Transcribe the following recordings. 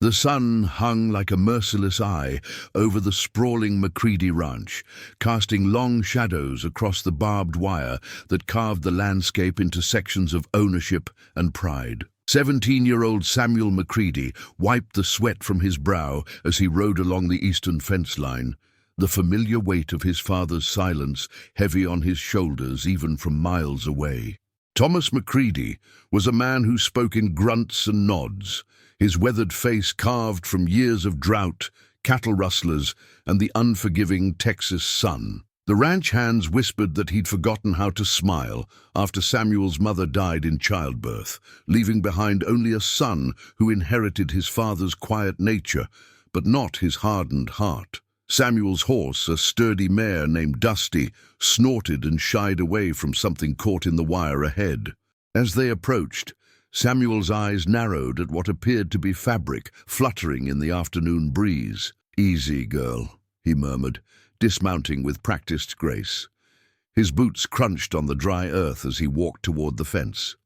The sun hung like a merciless eye over the sprawling McCready Ranch, casting long shadows across the barbed wire that carved the landscape into sections of ownership and pride. 17-year-old Samuel McCready wiped the sweat from his brow as he rode along the eastern fence line, the familiar weight of his father's silence heavy on his shoulders even from miles away. Thomas McCready was a man who spoke in grunts and nods, his weathered face carved from years of drought, cattle rustlers, and the unforgiving Texas sun. The ranch hands whispered that he'd forgotten how to smile after Samuel's mother died in childbirth, leaving behind only a son who inherited his father's quiet nature, but not his hardened heart. Samuel's horse, a sturdy mare named Dusty, snorted and shied away from something caught in the wire ahead. As they approached, Samuel's eyes narrowed at what appeared to be fabric fluttering in the afternoon breeze. "Easy, girl," he murmured, dismounting with practiced grace. His boots crunched on the dry earth as he walked toward the fence.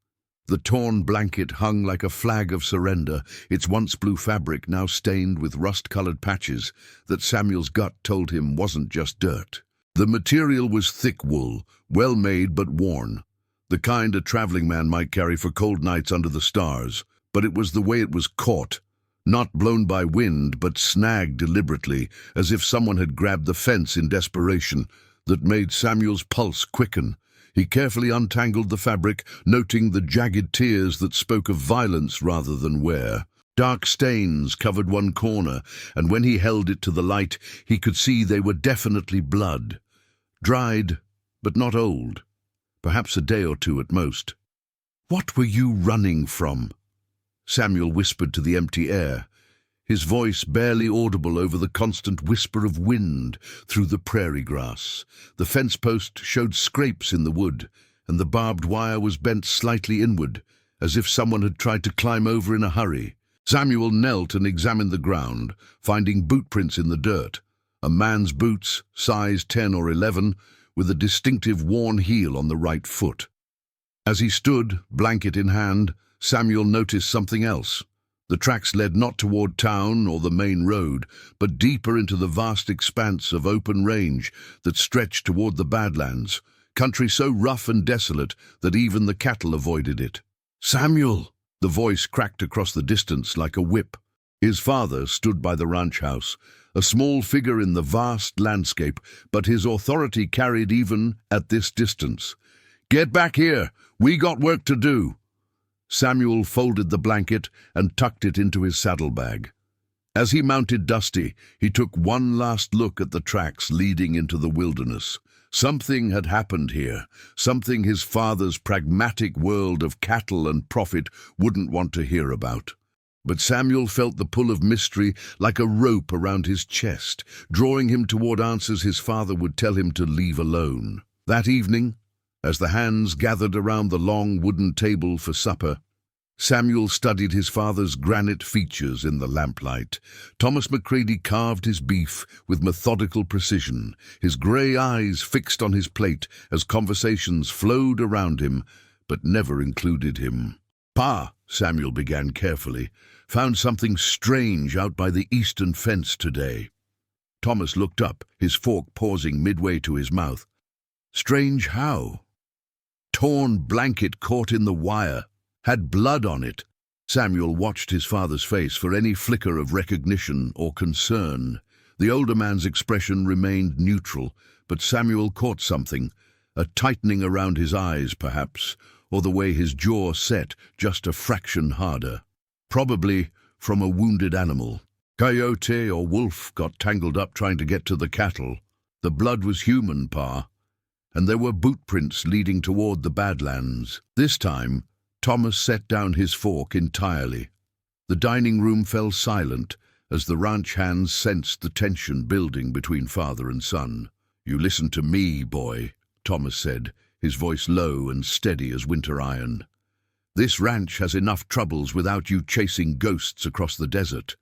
The torn blanket hung like a flag of surrender, its once blue fabric now stained with rust-colored patches that Samuel's gut told him wasn't just dirt. The material was thick wool, well-made but worn, the kind a traveling man might carry for cold nights under the stars, but it was the way it was caught, not blown by wind but snagged deliberately, as if someone had grabbed the fence in desperation, that made Samuel's pulse quicken. He carefully untangled the fabric, noting the jagged tears that spoke of violence rather than wear. Dark stains covered one corner, and when he held it to the light, he could see they were definitely blood. Dried, but not old. Perhaps a day or two at most. "What were you running from?" Samuel whispered to the empty air, his voice barely audible over the constant whisper of wind through the prairie grass. The fence post showed scrapes in the wood, and the barbed wire was bent slightly inward, as if someone had tried to climb over in a hurry. Samuel knelt and examined the ground, finding boot prints in the dirt. A man's boots, size 10 or 11, with a distinctive worn heel on the right foot. As he stood, blanket in hand, Samuel noticed something else. The tracks led not toward town or the main road, but deeper into the vast expanse of open range that stretched toward the Badlands, country so rough and desolate that even the cattle avoided it. "Samuel!" The voice cracked across the distance like a whip. His father stood by the ranch house, a small figure in the vast landscape, but his authority carried even at this distance. "Get back here! We got work to do!" Samuel folded the blanket and tucked it into his saddlebag. As he mounted Dusty, he took one last look at the tracks leading into the wilderness. Something had happened here, something his father's pragmatic world of cattle and profit wouldn't want to hear about. But Samuel felt the pull of mystery like a rope around his chest, drawing him toward answers his father would tell him to leave alone. That evening, as the hands gathered around the long wooden table for supper, Samuel studied his father's granite features in the lamplight. Thomas McCready carved his beef with methodical precision, his grey eyes fixed on his plate as conversations flowed around him, but never included him. "Pa," Samuel began carefully, "found something strange out by the eastern fence today." Thomas looked up, his fork pausing midway to his mouth. "Strange how?" "Torn blanket caught in the wire. Had blood on it." Samuel watched his father's face for any flicker of recognition or concern. The older man's expression remained neutral, but Samuel caught something, a tightening around his eyes perhaps, or the way his jaw set just a fraction harder. Probably from a wounded animal. Coyote or wolf got tangled up trying to get to the cattle. The blood was human, Pa, and there were boot prints leading toward the Badlands. This time, Thomas set down his fork entirely. The dining room fell silent as the ranch hands sensed the tension building between father and son. "You listen to me, boy," Thomas said, his voice low and steady as winter iron. "This ranch has enough troubles without you chasing ghosts across the desert.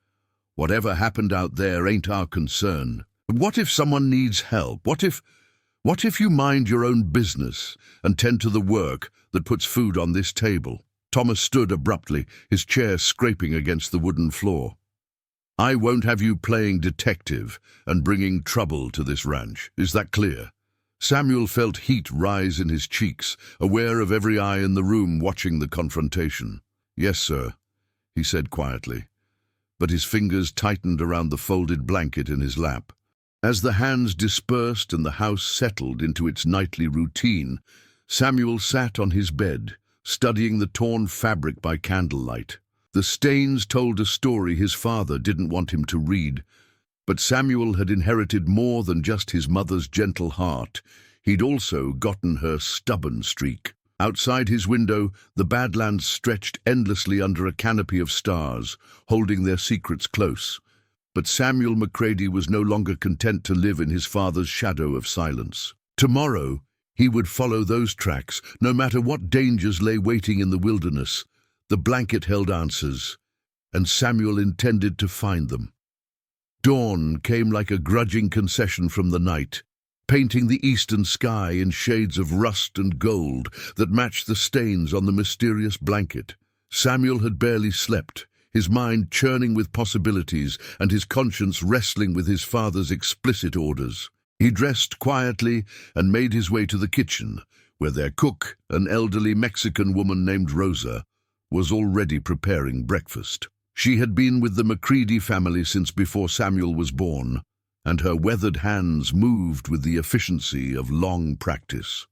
Whatever happened out there ain't our concern. But what if someone needs help? What if you mind your own business and tend to the work that puts food on this table?" Thomas stood abruptly, his chair scraping against the wooden floor. I won't have you playing detective and bringing trouble to this ranch. Is that clear?" Samuel felt heat rise in his cheeks, aware of every eye in the room watching the confrontation. "Yes, sir," he said quietly, but his fingers tightened around the folded blanket in his lap. As the hands dispersed and the house settled into its nightly routine, Samuel sat on his bed, studying the torn fabric by candlelight. The stains told a story his father didn't want him to read, but Samuel had inherited more than just his mother's gentle heart. He'd also gotten her stubborn streak. Outside his window, the Badlands stretched endlessly under a canopy of stars, holding their secrets close. But Samuel McCready was no longer content to live in his father's shadow of silence. Tomorrow, he would follow those tracks, no matter what dangers lay waiting in the wilderness. The blanket held answers, and Samuel intended to find them. Dawn came like a grudging concession from the night, painting the eastern sky in shades of rust and gold that matched the stains on the mysterious blanket. Samuel had barely slept, his mind churning with possibilities and his conscience wrestling with his father's explicit orders. He dressed quietly and made his way to the kitchen, where their cook, an elderly Mexican woman named Rosa, was already preparing breakfast. She had been with the McCready family since before Samuel was born, and her weathered hands moved with the efficiency of long practice.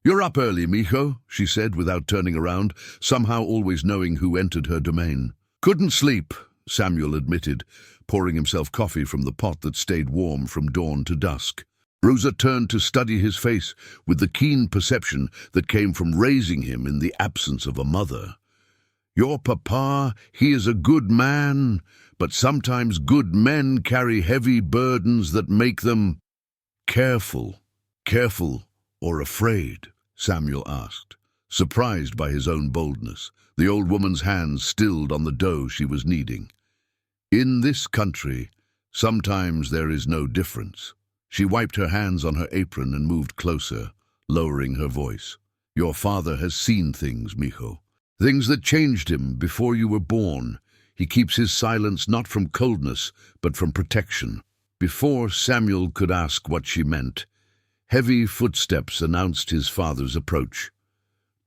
"You're up early, mijo," she said without turning around, somehow always knowing who entered her domain. "Couldn't sleep," Samuel admitted, pouring himself coffee from the pot that stayed warm from dawn to dusk. Rosa turned to study his face with the keen perception that came from raising him in the absence of a mother. "Your papa, he is a good man, but sometimes good men carry heavy burdens that make them careful or afraid?" Samuel asked, surprised by his own boldness. The old woman's hands stilled on the dough she was kneading. "In this country, sometimes there is no difference." She wiped her hands on her apron and moved closer, lowering her voice. "Your father has seen things, mijo. Things that changed him before you were born. He keeps his silence not from coldness, but from protection." Before Samuel could ask what she meant, heavy footsteps announced his father's approach.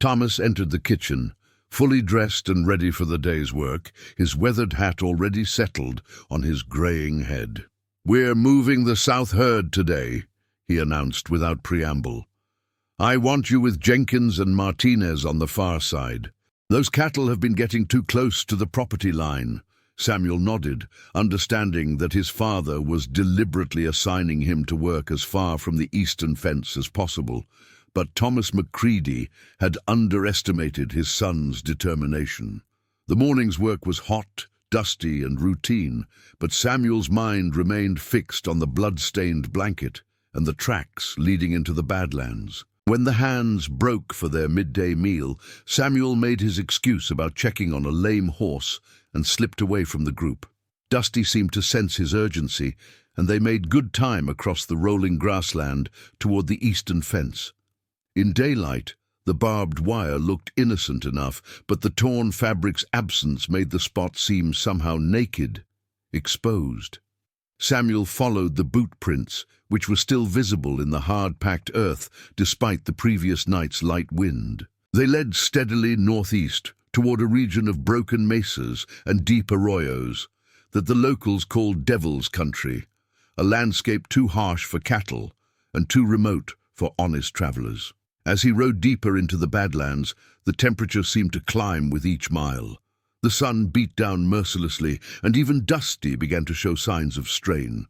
Thomas entered the kitchen, fully dressed and ready for the day's work, his weathered hat already settled on his graying head. "We're moving the south herd today," he announced without preamble. "I want you with Jenkins and Martinez on the far side. Those cattle have been getting too close to the property line." Samuel nodded, understanding that his father was deliberately assigning him to work as far from the eastern fence as possible. But Thomas McCready had underestimated his son's determination. The morning's work was hot, dusty, and routine, but Samuel's mind remained fixed on the blood-stained blanket and the tracks leading into the Badlands. When the hands broke for their midday meal, Samuel made his excuse about checking on a lame horse and slipped away from the group. Dusty seemed to sense his urgency, and they made good time across the rolling grassland toward the eastern fence. In daylight, the barbed wire looked innocent enough, but the torn fabric's absence made the spot seem somehow naked, exposed. Samuel followed the boot prints, which were still visible in the hard-packed earth despite the previous night's light wind. They led steadily northeast toward a region of broken mesas and deep arroyos that the locals called Devil's Country, a landscape too harsh for cattle and too remote for honest travelers. As he rode deeper into the Badlands, the temperature seemed to climb with each mile. The sun beat down mercilessly, and even Dusty began to show signs of strain.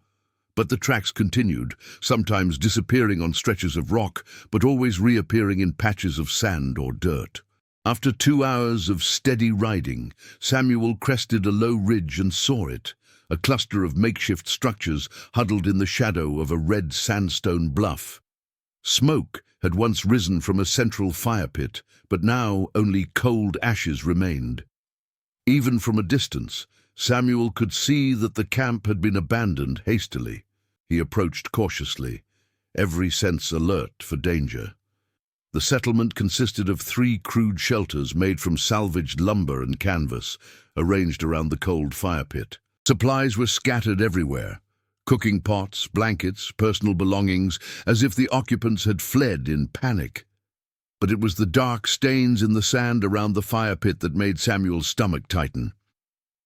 But the tracks continued, sometimes disappearing on stretches of rock, but always reappearing in patches of sand or dirt. After 2 hours of steady riding, Samuel crested a low ridge and saw it, a cluster of makeshift structures huddled in the shadow of a red sandstone bluff. Smoke had once risen from a central fire pit, but now only cold ashes remained. Even from a distance, Samuel could see that the camp had been abandoned hastily. He approached cautiously, every sense alert for danger. The settlement consisted of 3 crude shelters made from salvaged lumber and canvas, arranged around the cold fire pit. Supplies were scattered everywhere. Cooking pots, blankets, personal belongings, as if the occupants had fled in panic. But it was the dark stains in the sand around the fire pit that made Samuel's stomach tighten.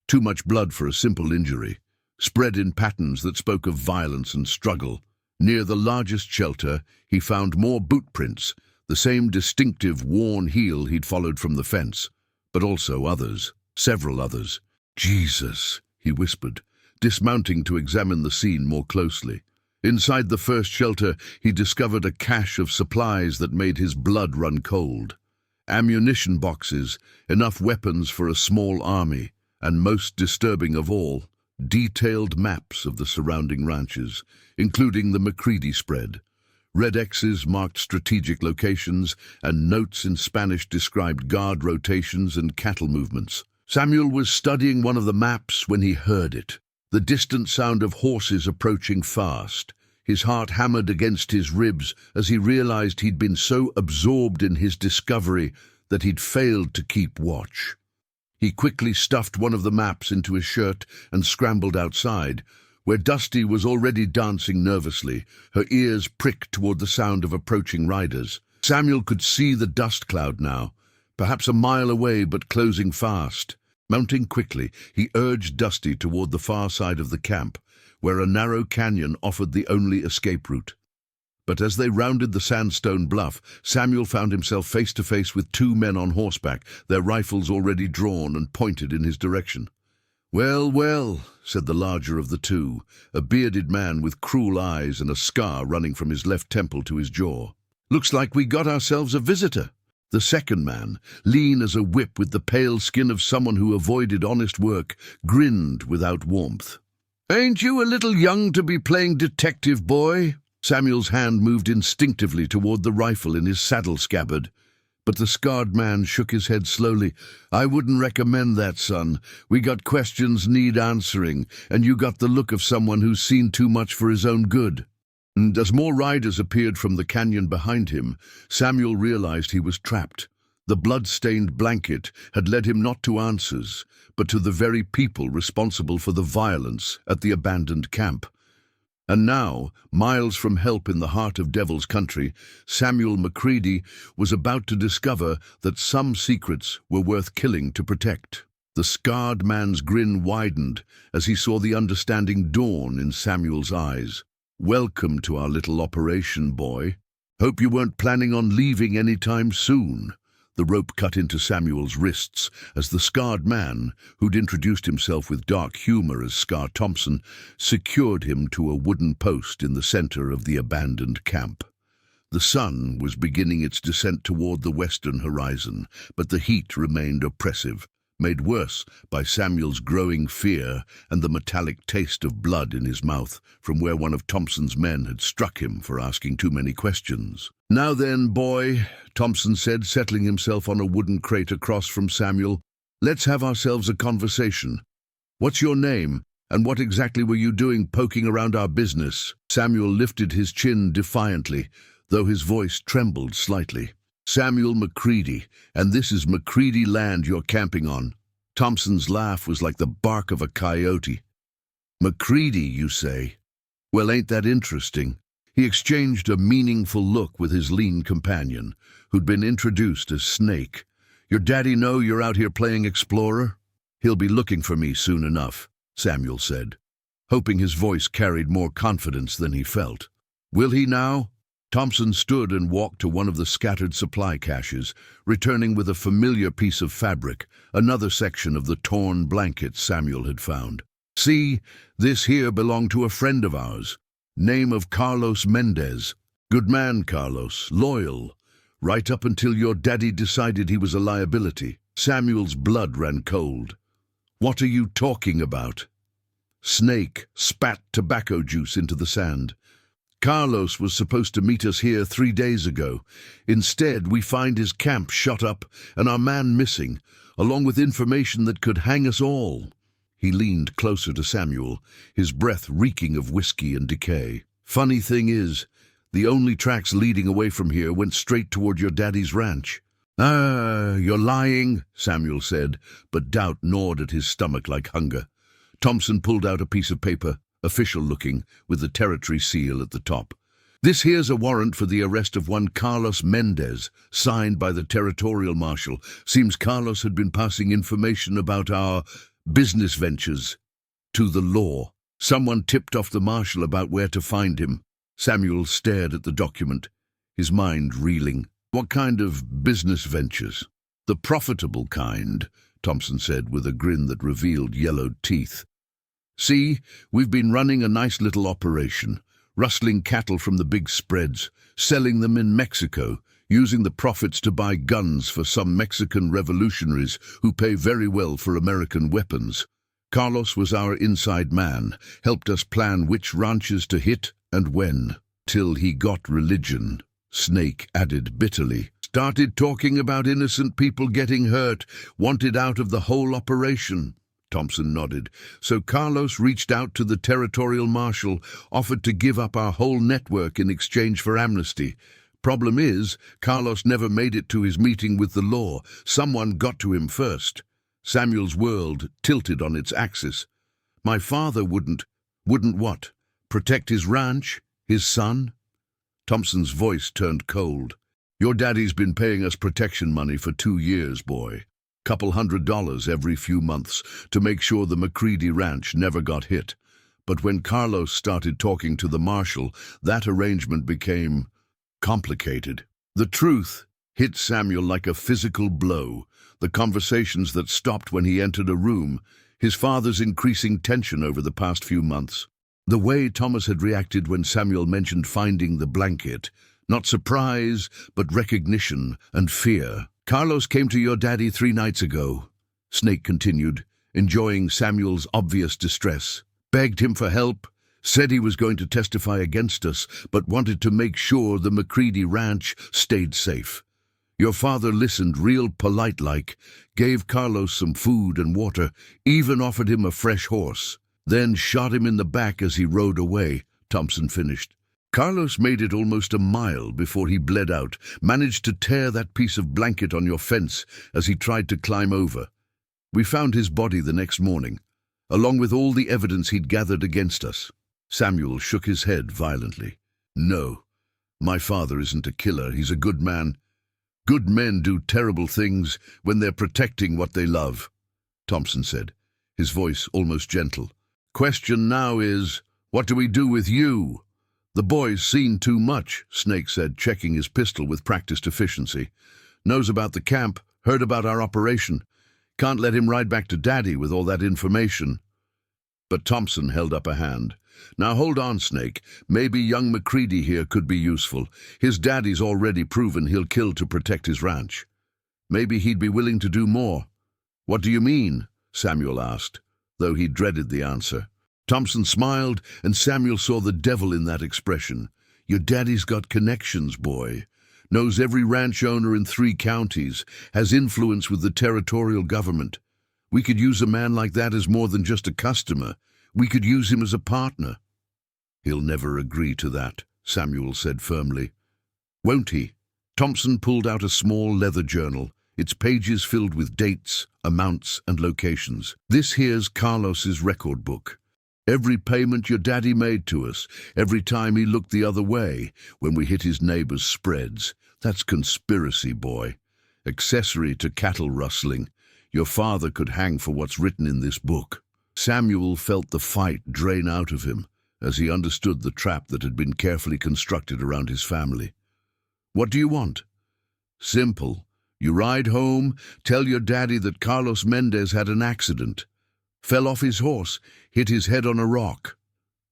Too much blood for a simple injury, spread in patterns that spoke of violence and struggle. Near the largest shelter, he found more boot prints, the same distinctive worn heel he'd followed from the fence, but also others, several others. "Jesus," he whispered, dismounting to examine the scene more closely. Inside the first shelter, he discovered a cache of supplies that made his blood run cold. Ammunition boxes, enough weapons for a small army, and most disturbing of all, detailed maps of the surrounding ranches, including the McCready spread. Red X's marked strategic locations, and notes in Spanish described guard rotations and cattle movements. Samuel was studying one of the maps when he heard it. The distant sound of horses approaching fast. His heart hammered against his ribs as he realized he'd been so absorbed in his discovery that he'd failed to keep watch. He quickly stuffed one of the maps into his shirt and scrambled outside, where Dusty was already dancing nervously, her ears pricked toward the sound of approaching riders. Samuel could see the dust cloud now, perhaps a mile away but closing fast. Mounting quickly, he urged Dusty toward the far side of the camp, where a narrow canyon offered the only escape route. But as they rounded the sandstone bluff, Samuel found himself face to face with two men on horseback, their rifles already drawn and pointed in his direction. "Well, well," said the larger of the two, a bearded man with cruel eyes and a scar running from his left temple to his jaw. "Looks like we got ourselves a visitor." The second man, lean as a whip with the pale skin of someone who avoided honest work, grinned without warmth. "Ain't you a little young to be playing detective, boy?" Samuel's hand moved instinctively toward the rifle in his saddle scabbard, but the scarred man shook his head slowly. "I wouldn't recommend that, son. We got questions need answering, and you got the look of someone who's seen too much for his own good." And as more riders appeared from the canyon behind him, Samuel realized he was trapped. The blood-stained blanket had led him not to answers, but to the very people responsible for the violence at the abandoned camp. And now, miles from help in the heart of Devil's Country, Samuel McCready was about to discover that some secrets were worth killing to protect. The scarred man's grin widened as he saw the understanding dawn in Samuel's eyes. "Welcome to our little operation, boy. Hope you weren't planning on leaving any time soon." The rope cut into Samuel's wrists as the scarred man, who'd introduced himself with dark humor as Scar Thompson, secured him to a wooden post in the center of the abandoned camp. The sun was beginning its descent toward the western horizon, but the heat remained oppressive, made worse by Samuel's growing fear and the metallic taste of blood in his mouth from where one of Thompson's men had struck him for asking too many questions. "Now then, boy," Thompson said, settling himself on a wooden crate across from Samuel, "let's have ourselves a conversation. What's your name, and what exactly were you doing poking around our business?" Samuel lifted his chin defiantly, though his voice trembled slightly. "Samuel McCready, and this is McCready land you're camping on." Thompson's laugh was like the bark of a coyote. "McCready, you say? Well, ain't that interesting?" He exchanged a meaningful look with his lean companion, who'd been introduced as Snake. "Your daddy know you're out here playing explorer?" "He'll be looking for me soon enough," Samuel said, hoping his voice carried more confidence than he felt. "Will he now?" Thompson stood and walked to one of the scattered supply caches, returning with a familiar piece of fabric, another section of the torn blanket Samuel had found. "See, this here belonged to a friend of ours. Name of Carlos Mendez. Good man, Carlos, loyal, right up until your daddy decided he was a liability." Samuel's blood ran cold. "What are you talking about?" Snake spat tobacco juice into the sand. "Carlos was supposed to meet us here 3 days ago. Instead, we find his camp shot up and our man missing, along with information that could hang us all." He leaned closer to Samuel, his breath reeking of whiskey and decay. "Funny thing is, the only tracks leading away from here went straight toward your daddy's ranch." "Ah, you're lying," Samuel said, but doubt gnawed at his stomach like hunger. Thompson pulled out a piece of paper, official-looking, with the territory seal at the top. "This here's a warrant for the arrest of one Carlos Mendez, signed by the territorial marshal. Seems Carlos had been passing information about our business ventures to the law. Someone tipped off the marshal about where to find him." Samuel stared at the document, his mind reeling. "What kind of business ventures?" "The profitable kind," Thompson said with a grin that revealed yellowed teeth. "See, we've been running a nice little operation, rustling cattle from the big spreads, selling them in Mexico, using the profits to buy guns for some Mexican revolutionaries who pay very well for American weapons. Carlos was our inside man, helped us plan which ranches to hit and when, till he got religion," Snake added bitterly. "Started talking about innocent people getting hurt, wanted out of the whole operation." Thompson nodded. "So Carlos reached out to the territorial marshal, offered to give up our whole network in exchange for amnesty. Problem is, Carlos never made it to his meeting with the law. Someone got to him first." Samuel's world tilted on its axis. "My father wouldn't what? Protect his ranch? His son?" Thompson's voice turned cold. "Your daddy's been paying us protection money for 2 years, boy. Couple $100 every few months to make sure the McCready Ranch never got hit. But when Carlos started talking to the marshal, that arrangement became complicated." The truth hit Samuel like a physical blow. The conversations that stopped when he entered a room, his father's increasing tension over the past few months. The way Thomas had reacted when Samuel mentioned finding the blanket, not surprise, but recognition and fear. "Carlos came to your daddy 3 nights ago," Snake continued, enjoying Samuel's obvious distress. "Begged him for help, said he was going to testify against us, but wanted to make sure the McCready Ranch stayed safe. Your father listened real polite-like, gave Carlos some food and water, even offered him a fresh horse. Then shot him in the back as he rode away," Thompson finished. "Carlos made it almost a mile before he bled out, managed to tear that piece of blanket on your fence as he tried to climb over. We found his body the next morning, along with all the evidence he'd gathered against us." Samuel shook his head violently. "No, my father isn't a killer. He's a good man. Good men do terrible things when they're protecting what they love," Thompson said, his voice almost gentle. "Question now is, what do we do with you?" "The boy's seen too much," Snake said, checking his pistol with practiced efficiency. "Knows about the camp, heard about our operation. Can't let him ride back to Daddy with all that information." But Thompson held up a hand. "Now hold on, Snake. Maybe young McCready here could be useful. His daddy's already proven he'll kill to protect his ranch. Maybe he'd be willing to do more." "What do you mean?" Samuel asked, though he dreaded the answer. Thompson smiled, and Samuel saw the devil in that expression. "Your daddy's got connections, boy. Knows every ranch owner in 3 counties, has influence with the territorial government. We could use a man like that as more than just a customer. We could use him as a partner." "He'll never agree to that," Samuel said firmly. "Won't he?" Thompson pulled out a small leather journal, its pages filled with dates, amounts, and locations. "This here's Carlos's record book. Every payment your daddy made to us, every time he looked the other way when we hit his neighbor's spreads. That's conspiracy, boy. Accessory to cattle rustling. Your father could hang for what's written in this book." Samuel felt the fight drain out of him as he understood the trap that had been carefully constructed around his family. "What do you want?" "Simple. You ride home, tell your daddy that Carlos Mendez had an accident. Fell off his horse, hit his head on a rock.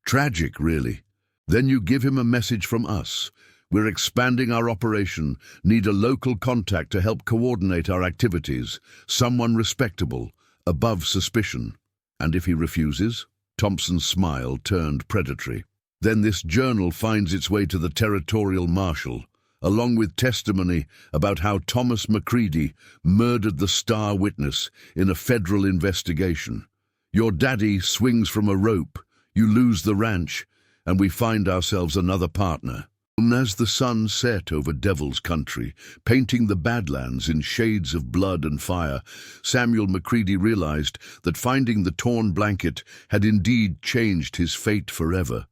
Tragic, really. Then you give him a message from us. We're expanding our operation, need a local contact to help coordinate our activities, someone respectable, above suspicion. And if he refuses?" Thompson's smile turned predatory. "Then this journal finds its way to the territorial marshal, along with testimony about how Thomas McCready murdered the star witness in a federal investigation. Your daddy swings from a rope, you lose the ranch, and we find ourselves another partner." As the sun set over Devil's Country, painting the Badlands in shades of blood and fire, Samuel Macready realized that finding the torn blanket had indeed changed his fate forever,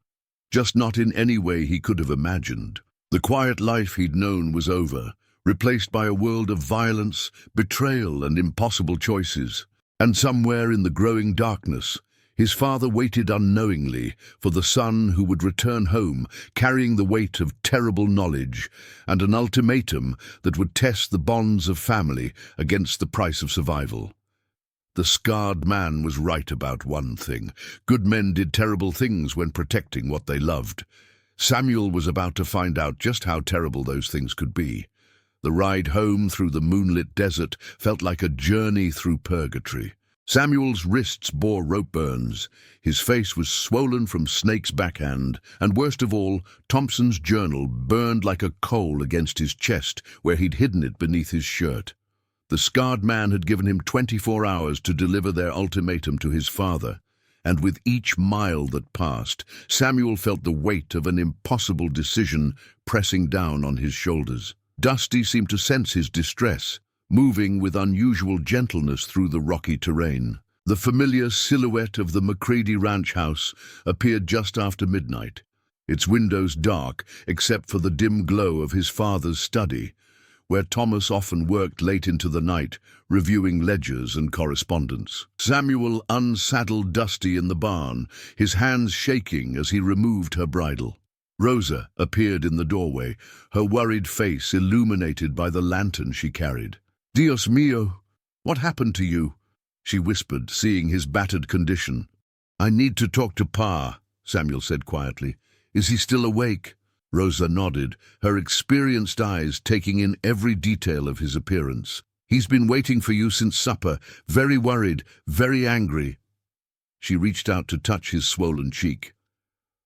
just not in any way he could have imagined. The quiet life he'd known was over, replaced by a world of violence, betrayal, and impossible choices. And somewhere in the growing darkness, his father waited unknowingly for the son who would return home, carrying the weight of terrible knowledge and an ultimatum that would test the bonds of family against the price of survival. The scarred man was right about one thing. Good men did terrible things when protecting what they loved. Samuel was about to find out just how terrible those things could be. The ride home through the moonlit desert felt like a journey through purgatory. Samuel's wrists bore rope burns, his face was swollen from Snake's backhand, and worst of all, Thompson's journal burned like a coal against his chest where he'd hidden it beneath his shirt. The scarred man had given him 24 hours to deliver their ultimatum to his father, and with each mile that passed, Samuel felt the weight of an impossible decision pressing down on his shoulders. Dusty seemed to sense his distress, moving with unusual gentleness through the rocky terrain. The familiar silhouette of the Macready ranch house appeared just after midnight, its windows dark except for the dim glow of his father's study, where Thomas often worked late into the night, reviewing ledgers and correspondence. Samuel unsaddled Dusty in the barn, his hands shaking as he removed her bridle. Rosa appeared in the doorway, her worried face illuminated by the lantern she carried. "Dios mío, what happened to you?" she whispered, seeing his battered condition. "I need to talk to Pa," Samuel said quietly. "Is he still awake?" Rosa nodded, her experienced eyes taking in every detail of his appearance. "He's been waiting for you since supper, very worried, very angry." She reached out to touch his swollen cheek.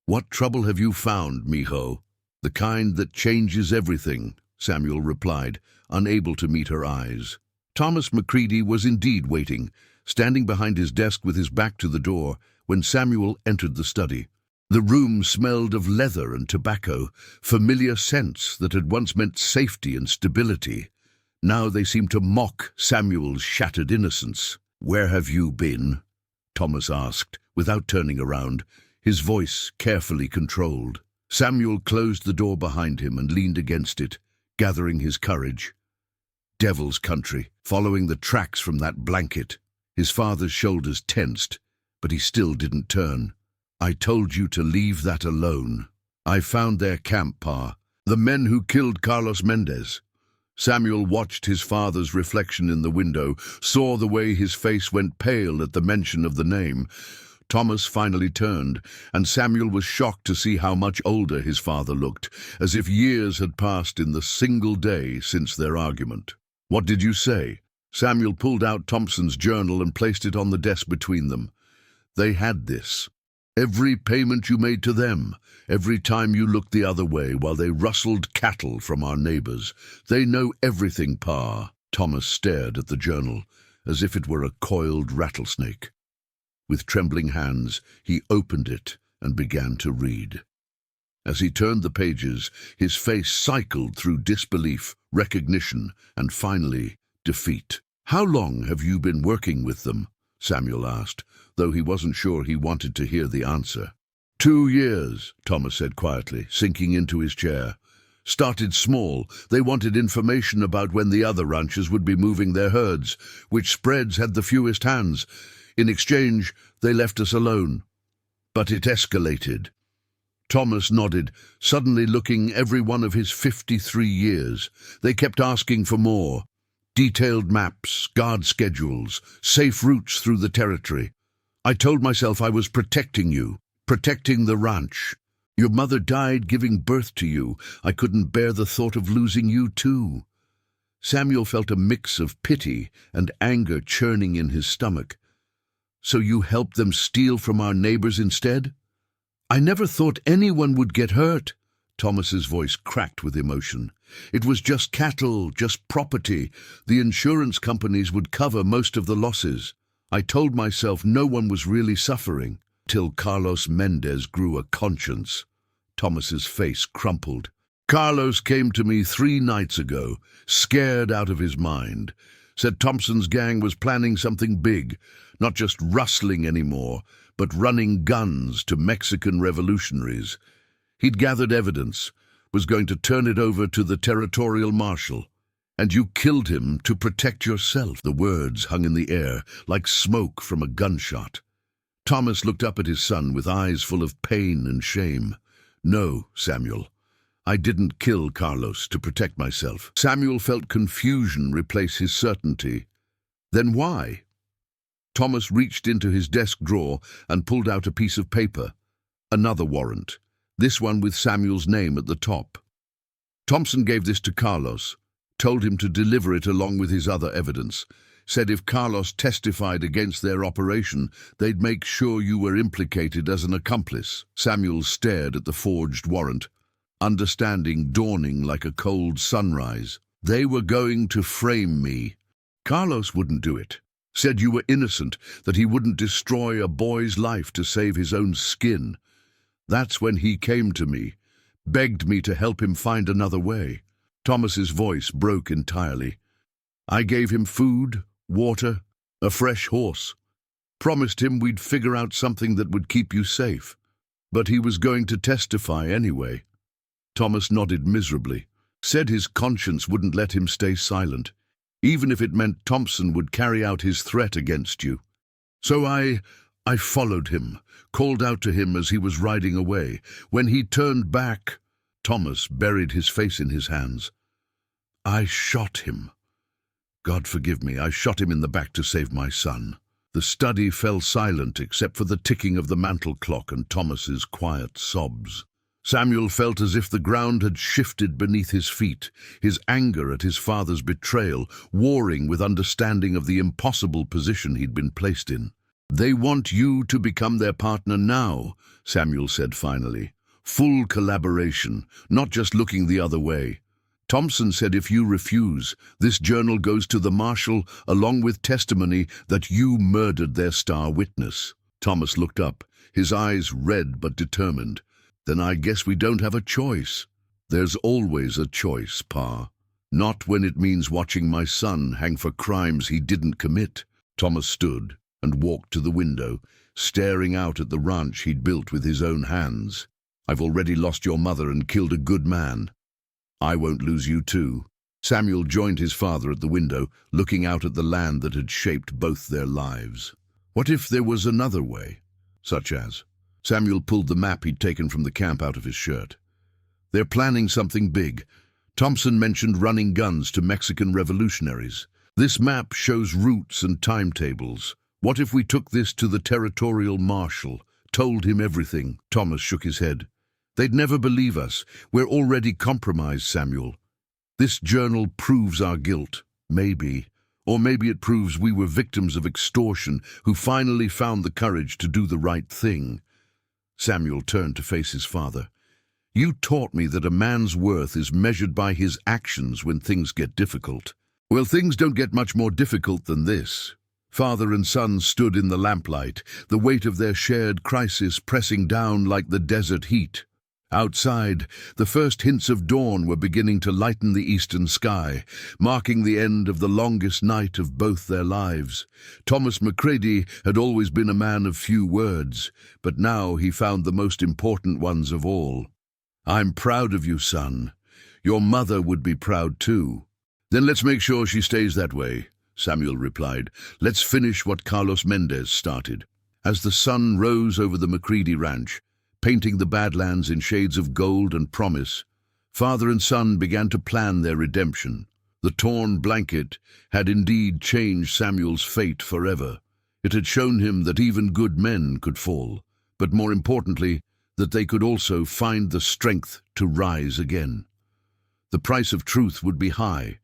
"What trouble have you found, mijo?" "The kind that changes everything," Samuel replied, unable to meet her eyes. Thomas Macready was indeed waiting, standing behind his desk with his back to the door, when Samuel entered the study. The room smelled of leather and tobacco, familiar scents that had once meant safety and stability. Now they seemed to mock Samuel's shattered innocence. "Where have you been?" Thomas asked, without turning around, his voice carefully controlled. Samuel closed the door behind him and leaned against it, gathering his courage. Devil's Country, following the tracks from that blanket. His father's shoulders tensed, but he still didn't turn. "I told you to leave that alone. I found their camp, Pa. The men who killed Carlos Mendez." Samuel watched his father's reflection in the window, saw the way his face went pale at the mention of the name. Thomas finally turned, and Samuel was shocked to see how much older his father looked, as if years had passed in the single day since their argument. "What did you say?" Samuel pulled out Thompson's journal and placed it on the desk between them. "They had this. Every payment you made to them, every time you looked the other way while they rustled cattle from our neighbors. They know everything, Pa." Thomas stared at the journal, as if it were a coiled rattlesnake. With trembling hands, he opened it and began to read. As he turned the pages, his face cycled through disbelief, recognition, and finally, defeat. "How long have you been working with them?" Samuel asked, though he wasn't sure he wanted to hear the answer. 2 years, Thomas said quietly, sinking into his chair. "Started small. They wanted information about when the other ranchers would be moving their herds, which spreads had the fewest hands. In exchange, they left us alone. But it escalated." Thomas nodded, suddenly looking every one of his 53 years. They kept asking for more. Detailed maps, guard schedules, safe routes through the territory. "I told myself I was protecting you, protecting the ranch. Your mother died giving birth to you. I couldn't bear the thought of losing you too." Samuel felt a mix of pity and anger churning in his stomach. "So you helped them steal from our neighbors instead?" "I never thought anyone would get hurt." Thomas's voice cracked with emotion. "It was just cattle, just property. The insurance companies would cover most of the losses. I told myself no one was really suffering, till Carlos Mendez grew a conscience." Thomas's face crumpled. Carlos came to me 3 nights ago, scared out of his mind. Said Thompson's gang was planning something big, not just rustling anymore, but running guns to Mexican revolutionaries. He'd gathered evidence, was going to turn it over to the territorial marshal. And you killed him to protect yourself. The words hung in the air, like smoke from a gunshot. Thomas looked up at his son with eyes full of pain and shame. No, Samuel. I didn't kill Carlos to protect myself. Samuel felt confusion replace his certainty. Then why? Thomas reached into his desk drawer and pulled out a piece of paper. Another warrant, this one with Samuel's name at the top. Thompson gave this to Carlos, told him to deliver it along with his other evidence, said if Carlos testified against their operation, they'd make sure you were implicated as an accomplice. Samuel stared at the forged warrant, understanding dawning like a cold sunrise. They were going to frame me. Carlos wouldn't do it. Said you were innocent, that he wouldn't destroy a boy's life to save his own skin. That's when he came to me, begged me to help him find another way. Thomas's voice broke entirely. I gave him food, water, a fresh horse. Promised him we'd figure out something that would keep you safe. But he was going to testify anyway. Thomas nodded miserably, said his conscience wouldn't let him stay silent, even if it meant Thompson would carry out his threat against you. So I followed him, called out to him as he was riding away. When he turned back, Thomas buried his face in his hands. I shot him. God forgive me, I shot him in the back to save my son. The study fell silent except for the ticking of the mantel clock and Thomas's quiet sobs. Samuel felt as if the ground had shifted beneath his feet, his anger at his father's betrayal warring with understanding of the impossible position he'd been placed in. They want you to become their partner now, Samuel said finally. Full collaboration, not just looking the other way. Thompson said if you refuse, this journal goes to the marshal along with testimony that you murdered their star witness. Thomas looked up, his eyes red but determined. Then I guess we don't have a choice. There's always a choice, Pa. Not when it means watching my son hang for crimes he didn't commit. Thomas stood and walked to the window, staring out at the ranch he'd built with his own hands. I've already lost your mother and killed a good man. I won't lose you too. Samuel joined his father at the window, looking out at the land that had shaped both their lives. What if there was another way? Such as? Samuel pulled the map he'd taken from the camp out of his shirt. They're planning something big. Thompson mentioned running guns to Mexican revolutionaries. This map shows routes and timetables. What if we took this to the territorial marshal, told him everything? Thomas shook his head. They'd never believe us. We're already compromised, Samuel. This journal proves our guilt. Maybe. Or maybe it proves we were victims of extortion who finally found the courage to do the right thing. Samuel turned to face his father. You taught me that a man's worth is measured by his actions when things get difficult. Well, things don't get much more difficult than this. Father and son stood in the lamplight, the weight of their shared crisis pressing down like the desert heat. Outside, the first hints of dawn were beginning to lighten the eastern sky, marking the end of the longest night of both their lives. Thomas Macready had always been a man of few words, but now he found the most important ones of all. I'm proud of you, son. Your mother would be proud too. Then let's make sure she stays that way, Samuel replied. Let's finish what Carlos Mendez started. As the sun rose over the Macready ranch, painting the Badlands in shades of gold and promise, father and son began to plan their redemption. The torn blanket had indeed changed Samuel's fate forever. It had shown him that even good men could fall, but more importantly, that they could also find the strength to rise again. The price of truth would be high,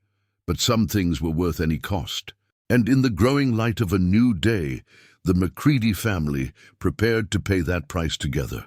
but some things were worth any cost. And in the growing light of a new day, the Macready family prepared to pay that price together.